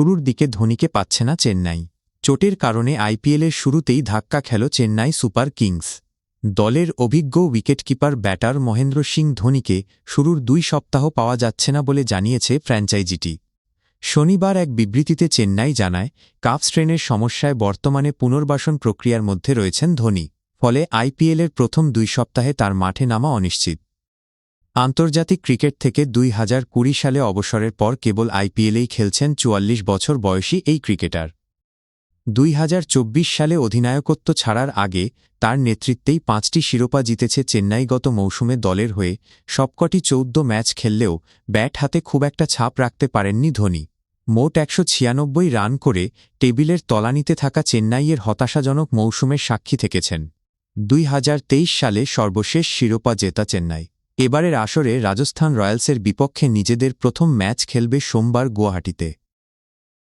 শুরুর দিকে ধোনিকে পাচ্ছে না চেন্নাই। চোটের কারণে আইপিএলের শুরুতেই ধাক্কা খেল চেন্নাই সুপার কিংস। দলের অভিজ্ঞ উইকেটকিপার ব্যাটার মহেন্দ্র সিং ধোনিকে শুরুর 2 সপ্তাহ পাওয়া যাচ্ছে না বলে জানিয়েছে ফ্র্যাঞ্চাইজিটি। শনিবার এক বিবৃতিতে চেন্নাই জানায়, কাফ স্ট্রেনের সমস্যায় বর্তমানে পুনর্বাসন প্রক্রিয়ার মধ্যে রয়েছেন ধোনি, ফলে আইপিএলের প্রথম 2 সপ্তাহে তার মাঠে নামা অনিশ্চিত। আন্তর্জাতিক ক্রিকেট থেকে 2020 সালে অবসরের পর কেবল আইপিএলেই খেলছেন 44 বছর বয়সী এই ক্রিকেটার। 2024 সালে অধিনায়কত্ব ছাড়ার আগে তার নেতৃত্বেই 5টি শিরোপা জিতেছে চেন্নাই। গত মৌসুমে দলের হয়ে সবকটি 14 ম্যাচ খেললেও ব্যাট হাতে খুব একটা ছাপ রাখতে পারেননি ধোনি। মোট 196 রান করে টেবিলের তলানিতে থাকা চেন্নাইয়ের হতাশাজনক মৌসুমের সাক্ষী থেকেছেন। 2023 সালে সর্বশেষ শিরোপা জেতা চেন্নাই এবারের আসরে রাজস্থান রয়্যালসের বিপক্ষে নিজেদের প্রথম ম্যাচ খেলবে সোমবার গুয়াহাটিতে।